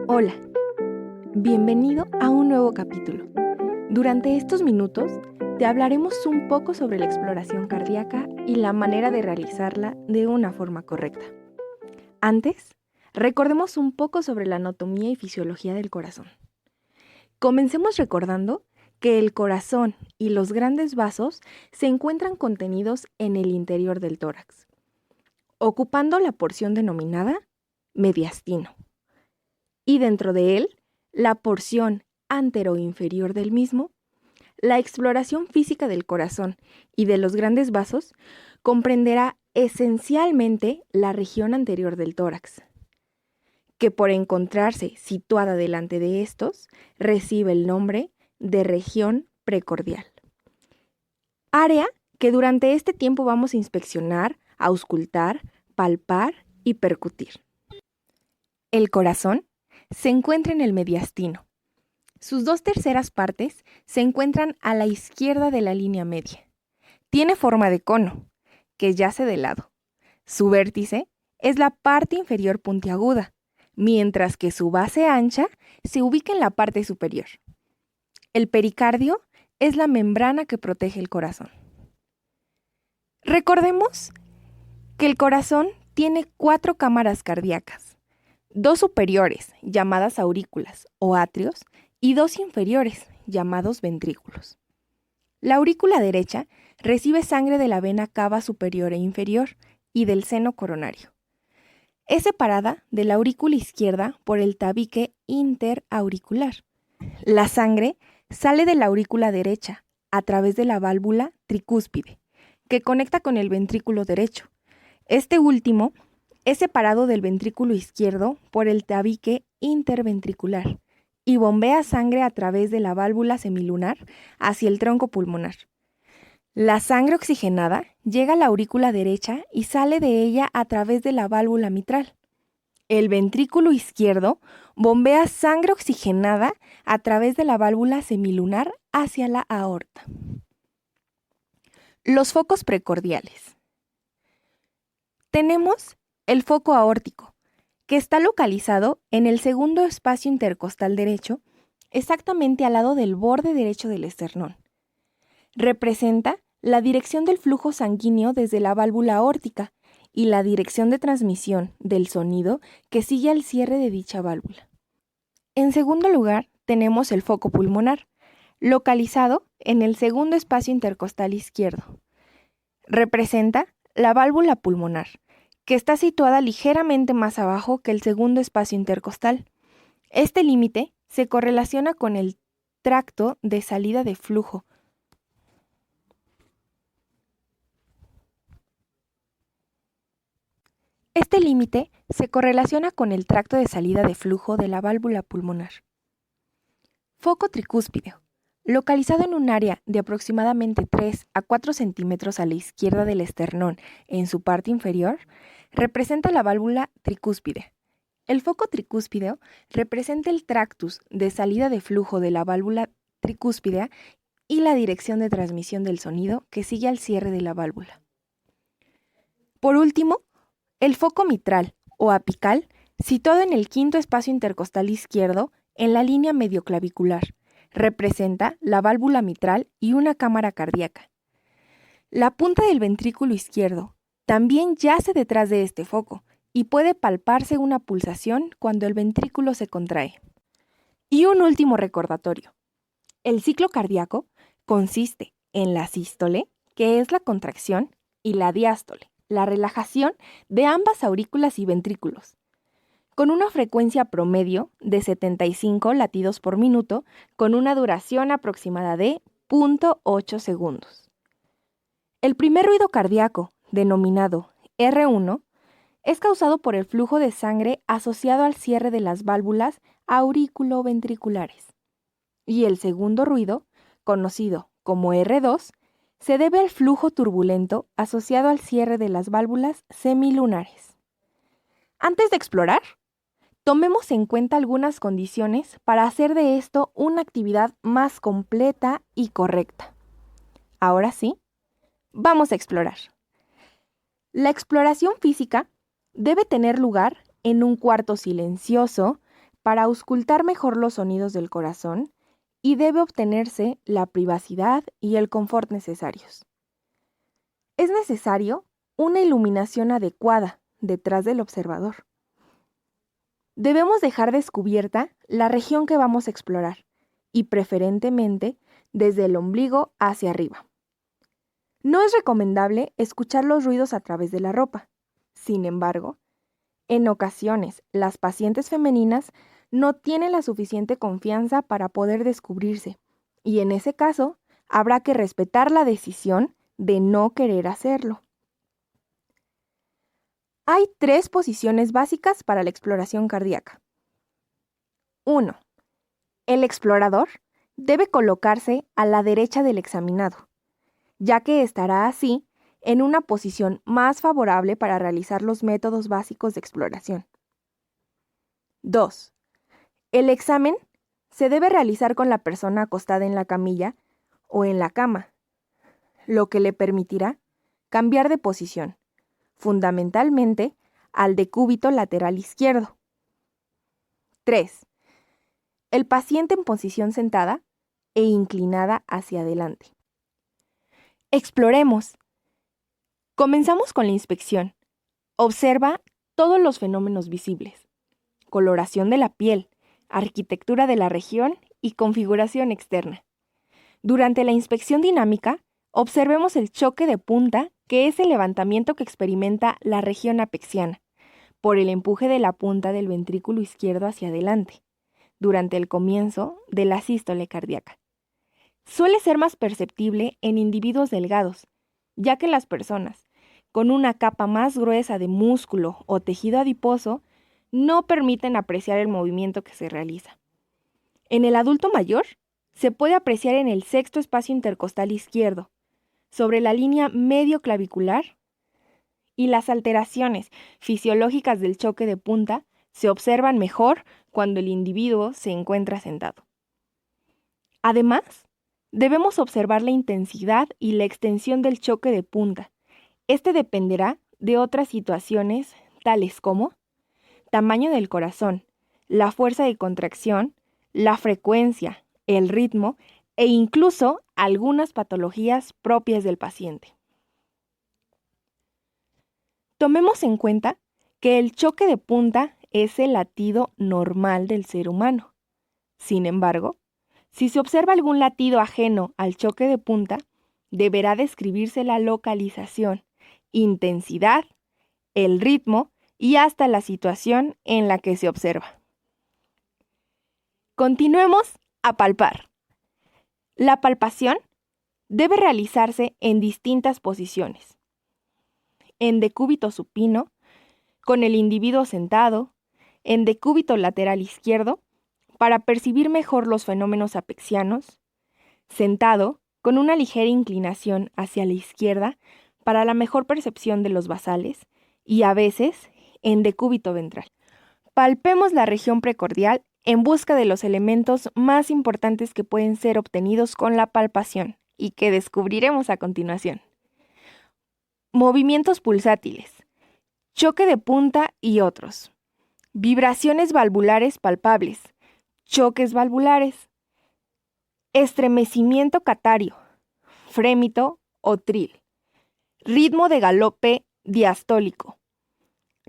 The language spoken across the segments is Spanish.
Hola, bienvenido a un nuevo capítulo. Durante estos minutos te hablaremos un poco sobre la exploración cardíaca y la manera de realizarla de una forma correcta. Antes, recordemos un poco sobre la anatomía y fisiología del corazón. Comencemos recordando que el corazón y los grandes vasos se encuentran contenidos en el interior del tórax, ocupando la porción denominada mediastino, y dentro de él, la porción antero-inferior del mismo. La exploración física del corazón y de los grandes vasos comprenderá esencialmente la región anterior del tórax, que por encontrarse situada delante de estos, recibe el nombre de región precordial. Área que durante este tiempo vamos a inspeccionar, auscultar, palpar y percutir. El corazón se encuentra en el mediastino. Sus 2/3 partes se encuentran a la izquierda de la línea media. Tiene forma de cono, que yace de lado. Su vértice es la parte inferior puntiaguda, mientras que su base ancha se ubica en la parte superior. El pericardio es la membrana que protege el corazón. Recordemos que el corazón tiene 4 cámaras cardíacas, 2 superiores, llamadas aurículas o atrios, y 2 inferiores, llamados ventrículos. La aurícula derecha recibe sangre de la vena cava superior e inferior y del seno coronario. Es separada de la aurícula izquierda por el tabique interauricular. La sangre sale de la aurícula derecha a través de la válvula tricúspide, que conecta con el ventrículo derecho. Este último es separado del ventrículo izquierdo por el tabique interventricular y bombea sangre a través de la válvula semilunar hacia el tronco pulmonar. La sangre oxigenada llega a la aurícula derecha y sale de ella a través de la válvula mitral. El ventrículo izquierdo bombea sangre oxigenada a través de la válvula semilunar hacia la aorta. Los focos precordiales. Tenemos el foco aórtico, que está localizado en el segundo espacio intercostal derecho, exactamente al lado del borde derecho del esternón. Representa la dirección del flujo sanguíneo desde la válvula aórtica y la dirección de transmisión del sonido que sigue al cierre de dicha válvula. En segundo lugar, tenemos el foco pulmonar, localizado en el segundo espacio intercostal izquierdo. Representa la válvula pulmonar, que está situada ligeramente más abajo que el segundo espacio intercostal. Este límite se correlaciona con el tracto de salida de flujo. Este límite se correlaciona con el tracto de salida de flujo de la válvula pulmonar. Foco tricúspideo, localizado en un área de aproximadamente 3 a 4 centímetros a la izquierda del esternón en su parte inferior, representa la válvula tricúspide. El foco tricúspideo representa el tractus de salida de flujo de la válvula tricúspidea y la dirección de transmisión del sonido que sigue al cierre de la válvula. Por último, el foco mitral o apical, situado en el quinto espacio intercostal izquierdo en la línea medioclavicular, representa la válvula mitral y una cámara cardíaca. La punta del ventrículo izquierdo también yace detrás de este foco y puede palparse una pulsación cuando el ventrículo se contrae. Y un último recordatorio. El ciclo cardíaco consiste en la sístole, que es la contracción, y la diástole, la relajación de ambas aurículas y ventrículos, con una frecuencia promedio de 75 latidos por minuto, con una duración aproximada de 0.8 segundos. El primer ruido cardíaco, denominado R1, es causado por el flujo de sangre asociado al cierre de las válvulas auriculoventriculares. Y el segundo ruido, conocido como R2, se debe al flujo turbulento asociado al cierre de las válvulas semilunares. Antes de explorar, tomemos en cuenta algunas condiciones para hacer de esto una actividad más completa y correcta. Ahora sí, vamos a explorar. La exploración física debe tener lugar en un cuarto silencioso, para auscultar mejor los sonidos del corazón y debe obtenerse la privacidad y el confort necesarios. Es necesario una iluminación adecuada detrás del observador. Debemos dejar descubierta la región que vamos a explorar y preferentemente desde el ombligo hacia arriba. No es recomendable escuchar los ruidos a través de la ropa. Sin embargo, en ocasiones las pacientes femeninas no tienen la suficiente confianza para poder descubrirse y en ese caso habrá que respetar la decisión de no querer hacerlo. Hay 3 posiciones básicas para la exploración cardíaca. 1. El explorador debe colocarse a la derecha del examinado, ya que estará así en una posición más favorable para realizar los métodos básicos de exploración. 2. El examen se debe realizar con la persona acostada en la camilla o en la cama, lo que le permitirá cambiar de posición, fundamentalmente al decúbito lateral izquierdo. 3. El paciente en posición sentada e inclinada hacia adelante. Exploremos. Comenzamos con la inspección. Observa todos los fenómenos visibles: coloración de la piel, arquitectura de la región y configuración externa. Durante la inspección dinámica, observemos el choque de punta, que es el levantamiento que experimenta la región apexiana, por el empuje de la punta del ventrículo izquierdo hacia adelante, durante el comienzo de la sístole cardíaca. Suele ser más perceptible en individuos delgados, ya que las personas con una capa más gruesa de músculo o tejido adiposo no permiten apreciar el movimiento que se realiza. En el adulto mayor, se puede apreciar en el sexto espacio intercostal izquierdo, sobre la línea medio clavicular, y las alteraciones fisiológicas del choque de punta se observan mejor cuando el individuo se encuentra sentado. Además, debemos observar la intensidad y la extensión del choque de punta. Este dependerá de otras situaciones tales como tamaño del corazón, la fuerza de contracción, la frecuencia, el ritmo e incluso algunas patologías propias del paciente. Tomemos en cuenta que el choque de punta es el latido normal del ser humano. Sin embargo, si se observa algún latido ajeno al choque de punta, deberá describirse la localización, intensidad, el ritmo y hasta la situación en la que se observa. Continuemos a palpar. La palpación debe realizarse en distintas posiciones: en decúbito supino, con el individuo sentado, en decúbito lateral izquierdo, para percibir mejor los fenómenos apexianos, sentado, con una ligera inclinación hacia la izquierda, para la mejor percepción de los basales, y a veces en decúbito ventral. Palpemos la región precordial en busca de los elementos más importantes que pueden ser obtenidos con la palpación y que descubriremos a continuación. Movimientos pulsátiles, choque de punta y otros. Vibraciones valvulares palpables, choques valvulares. Estremecimiento catario, frémito o tril. Ritmo de galope diastólico.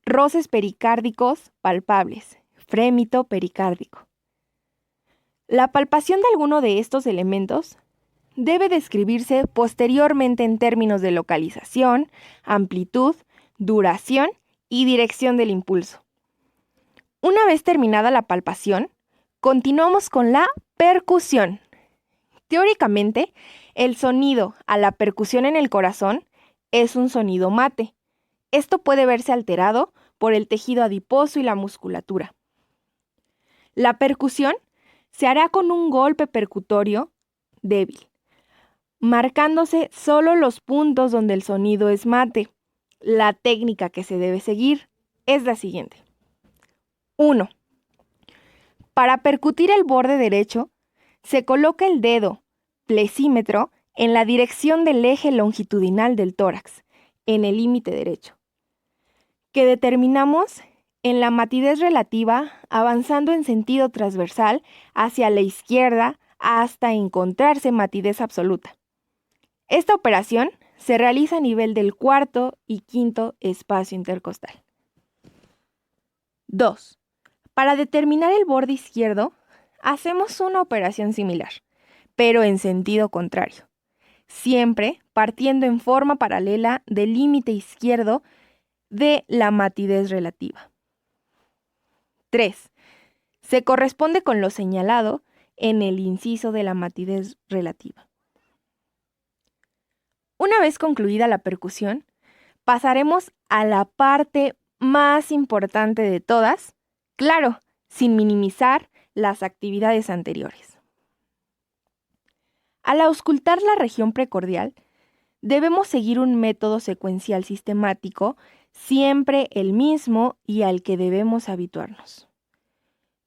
Roces pericárdicos palpables, frémito pericárdico. La palpación de alguno de estos elementos debe describirse posteriormente en términos de localización, amplitud, duración y dirección del impulso. Una vez terminada la palpación, continuamos con la percusión. Teóricamente, el sonido a la percusión en el corazón es un sonido mate. Esto puede verse alterado por el tejido adiposo y la musculatura. La percusión se hará con un golpe percutorio débil, marcándose solo los puntos donde el sonido es mate. La técnica que se debe seguir es la siguiente. 1. Para percutir el borde derecho, se coloca el dedo plexímetro en la dirección del eje longitudinal del tórax, en el límite derecho, que determinamos en la matidez relativa, avanzando en sentido transversal hacia la izquierda hasta encontrarse matidez absoluta. Esta operación se realiza a nivel del cuarto y quinto espacio intercostal. 2. Para determinar el borde izquierdo, hacemos una operación similar, pero en sentido contrario, siempre partiendo en forma paralela del límite izquierdo de la matidez relativa. 3. Se corresponde con lo señalado en el inciso de la matidez relativa. Una vez concluida la percusión, pasaremos a la parte más importante de todas, claro, sin minimizar las actividades anteriores. Al auscultar la región precordial, debemos seguir un método secuencial sistemático, siempre el mismo y al que debemos habituarnos.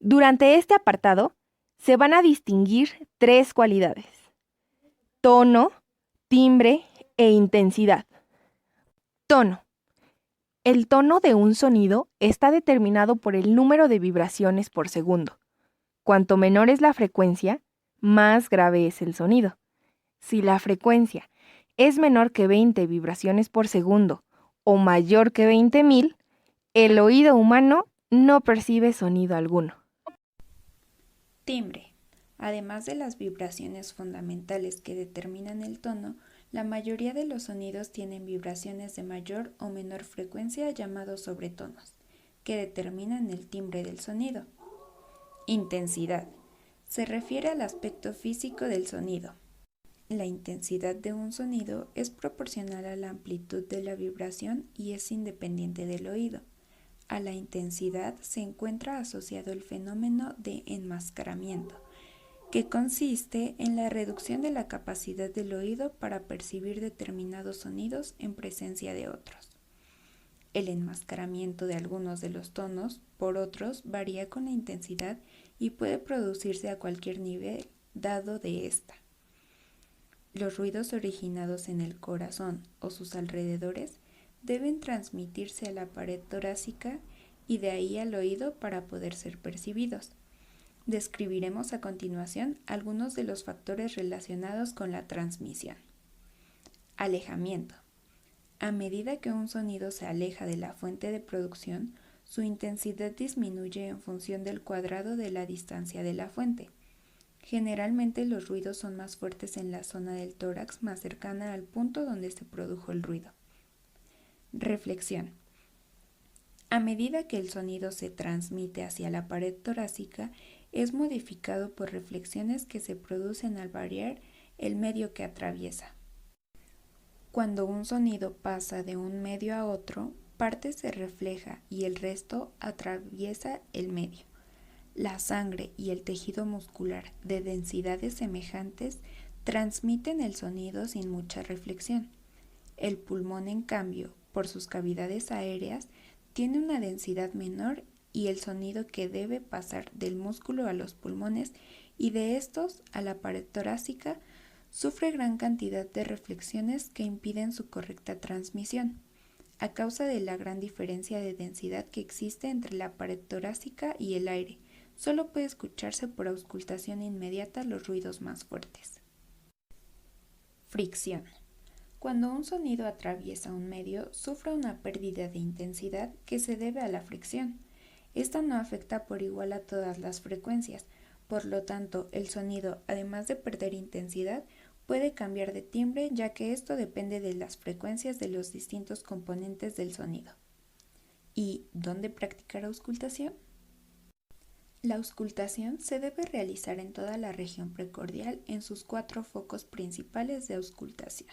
Durante este apartado, se van a distinguir 3 cualidades: tono, timbre e intensidad. Tono. El tono de un sonido está determinado por el número de vibraciones por segundo. Cuanto menor es la frecuencia, más grave es el sonido. Si la frecuencia es menor que 20 vibraciones por segundo o mayor que 20.000, el oído humano no percibe sonido alguno. Timbre. Además de las vibraciones fundamentales que determinan el tono, la mayoría de los sonidos tienen vibraciones de mayor o menor frecuencia llamados sobretonos, que determinan el timbre del sonido. Intensidad. Se refiere al aspecto físico del sonido. La intensidad de un sonido es proporcional a la amplitud de la vibración y es independiente del oído. A la intensidad se encuentra asociado el fenómeno de enmascaramiento, que consiste en la reducción de la capacidad del oído para percibir determinados sonidos en presencia de otros. El enmascaramiento de algunos de los tonos por otros varía con la intensidad y puede producirse a cualquier nivel dado de esta. Los ruidos originados en el corazón o sus alrededores deben transmitirse a la pared torácica y de ahí al oído para poder ser percibidos. Describiremos a continuación algunos de los factores relacionados con la transmisión. Alejamiento. A medida que un sonido se aleja de la fuente de producción, su intensidad disminuye en función del cuadrado de la distancia de la fuente. Generalmente los ruidos son más fuertes en la zona del tórax más cercana al punto donde se produjo el ruido. Reflexión. A medida que el sonido se transmite hacia la pared torácica, es modificado por reflexiones que se producen al variar el medio que atraviesa. Cuando un sonido pasa de un medio a otro, parte se refleja y el resto atraviesa el medio. La sangre y el tejido muscular de densidades semejantes transmiten el sonido sin mucha reflexión. El pulmón, en cambio, por sus cavidades aéreas, tiene una densidad menor y el sonido que debe pasar del músculo a los pulmones y de estos a la pared torácica sufre gran cantidad de reflexiones que impiden su correcta transmisión, a causa de la gran diferencia de densidad que existe entre la pared torácica y el aire. Solo puede escucharse por auscultación inmediata los ruidos más fuertes. Fricción. Cuando un sonido atraviesa un medio, sufre una pérdida de intensidad que se debe a la fricción. Esta no afecta por igual a todas las frecuencias, por lo tanto, el sonido, además de perder intensidad, puede cambiar de timbre, ya que esto depende de las frecuencias de los distintos componentes del sonido. ¿Y dónde practicar auscultación? La auscultación se debe realizar en toda la región precordial en sus 4 focos principales de auscultación: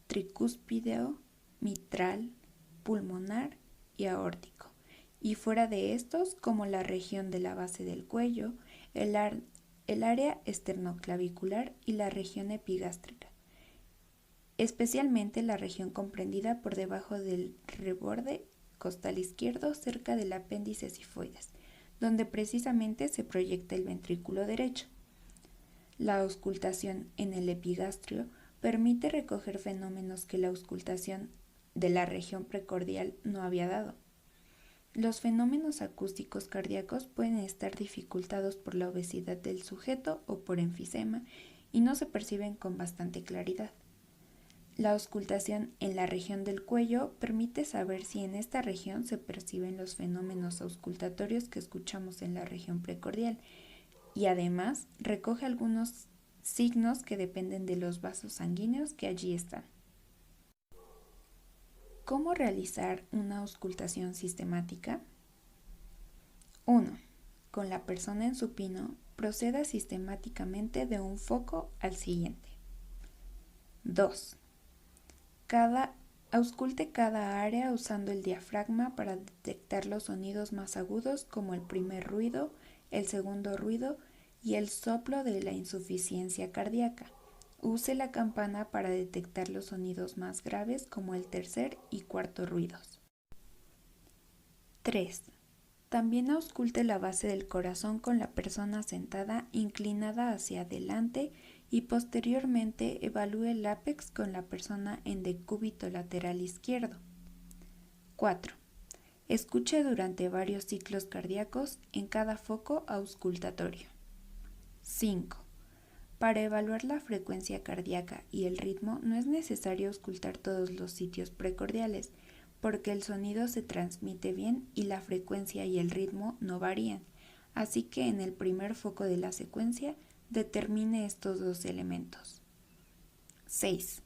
tricúspideo, mitral, pulmonar y aórtico, y fuera de estos como la región de la base del cuello, el área esternoclavicular y la región epigástrica, especialmente la región comprendida por debajo del reborde costal izquierdo cerca del apéndice sifoides, donde precisamente se proyecta el ventrículo derecho. La auscultación en el epigastrio permite recoger fenómenos que la auscultación de la región precordial no había dado. Los fenómenos acústicos cardíacos pueden estar dificultados por la obesidad del sujeto o por enfisema y no se perciben con bastante claridad. La auscultación en la región del cuello permite saber si en esta región se perciben los fenómenos auscultatorios que escuchamos en la región precordial y además recoge algunos signos que dependen de los vasos sanguíneos que allí están. ¿Cómo realizar una auscultación sistemática? 1. Con la persona en supino, proceda sistemáticamente de un foco al siguiente. 2. Ausculte cada área usando el diafragma para detectar los sonidos más agudos como el primer ruido, el segundo ruido y el soplo de la insuficiencia cardíaca. Use la campana para detectar los sonidos más graves como el tercer y cuarto ruidos. 3. También ausculte la base del corazón con la persona sentada inclinada hacia adelante y posteriormente evalúe el ápex con la persona en decúbito lateral izquierdo. 4. Escuche durante varios ciclos cardíacos en cada foco auscultatorio. 5. Para evaluar la frecuencia cardíaca y el ritmo no es necesario auscultar todos los sitios precordiales, porque el sonido se transmite bien y la frecuencia y el ritmo no varían, así que en el primer foco de la secuencia determine estos dos elementos. 6.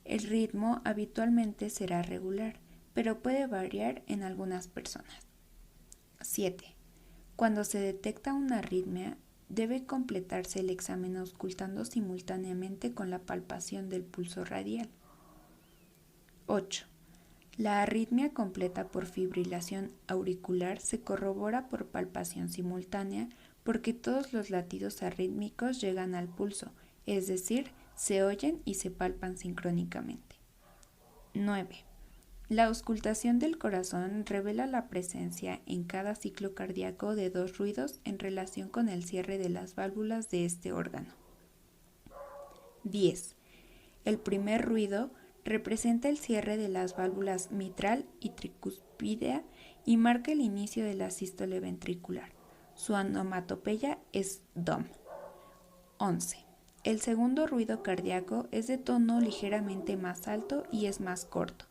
El ritmo habitualmente será regular, pero puede variar en algunas personas. 7. Cuando se detecta una arritmia, debe completarse el examen auscultando simultáneamente con la palpación del pulso radial. 8. La arritmia completa por fibrilación auricular se corrobora por palpación simultánea porque todos los latidos arrítmicos llegan al pulso, es decir, se oyen y se palpan sincrónicamente. 9. La auscultación del corazón revela la presencia en cada ciclo cardíaco de dos ruidos en relación con el cierre de las válvulas de este órgano. 10. El primer ruido representa el cierre de las válvulas mitral y tricuspidea y marca el inicio de la sístole ventricular. Su onomatopeya es DOM. 11. El segundo ruido cardíaco es de tono ligeramente más alto y es más corto.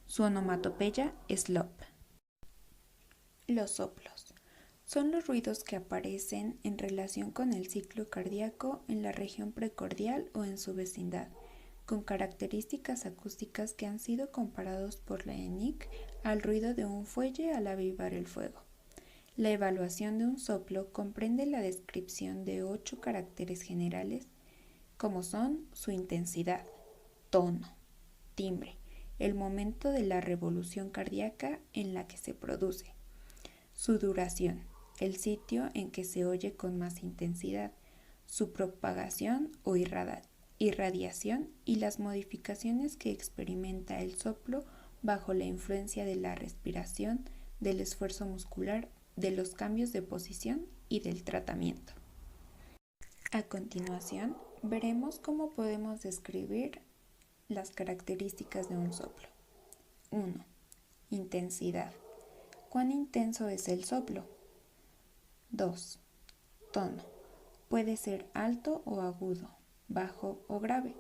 Su onomatopeya es LOP. Los soplos son los ruidos que aparecen en relación con el ciclo cardíaco en la región precordial o en su vecindad, con características acústicas que han sido comparados por la ENIC al ruido de un fuelle al avivar el fuego. La evaluación de un soplo comprende la descripción de 8 caracteres generales, como son su intensidad, tono, timbre, el momento de la revolución cardíaca en la que se produce, su duración, el sitio en que se oye con más intensidad, su propagación o irradiación y las modificaciones que experimenta el soplo bajo la influencia de la respiración, del esfuerzo muscular, de los cambios de posición y del tratamiento. A continuación, veremos cómo podemos describir las características de un soplo. 1. Intensidad. ¿Cuán intenso es el soplo? 2. Tono. Puede ser alto o agudo, bajo o grave.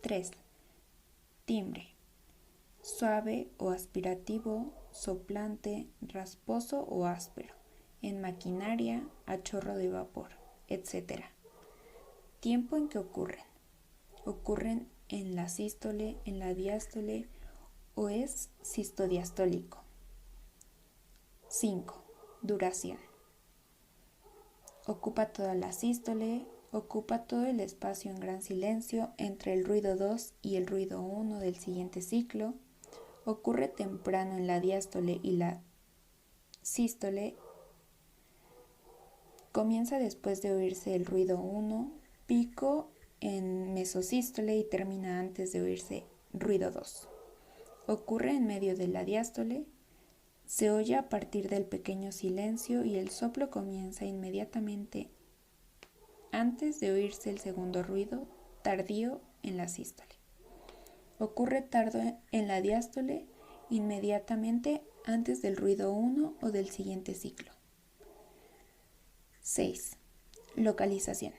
3. Timbre. Suave o aspirativo, soplante, rasposo o áspero, en maquinaria, a chorro de vapor, etc. Tiempo en que ocurren. Ocurren en la sístole, en la diástole o es sistodiastólico. 5. Duración. Ocupa toda la sístole, ocupa todo el espacio en gran silencio entre el ruido 2 y el ruido 1 del siguiente ciclo, ocurre temprano en la diástole y la sístole, comienza después de oírse el ruido 1, pico en mesosístole y termina antes de oírse ruido 2. Ocurre en medio de la diástole, se oye a partir del pequeño silencio y el soplo comienza inmediatamente antes de oírse el segundo ruido, tardío en la sístole. Ocurre tardo en la diástole inmediatamente antes del ruido 1 o del siguiente ciclo. 6. Localización.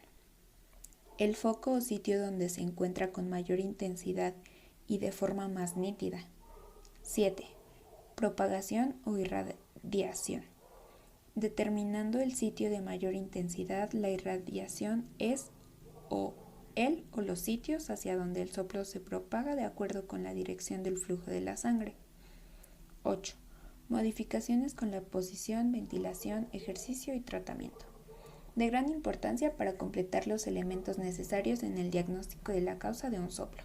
El foco o sitio donde se encuentra con mayor intensidad y de forma más nítida. 7. Propagación o irradiación. Determinando el sitio de mayor intensidad, la irradiación es el o los sitios hacia donde el soplo se propaga de acuerdo con la dirección del flujo de la sangre. 8. Modificaciones con la posición, ventilación, ejercicio y tratamiento. De gran importancia para completar los elementos necesarios en el diagnóstico de la causa de un soplo.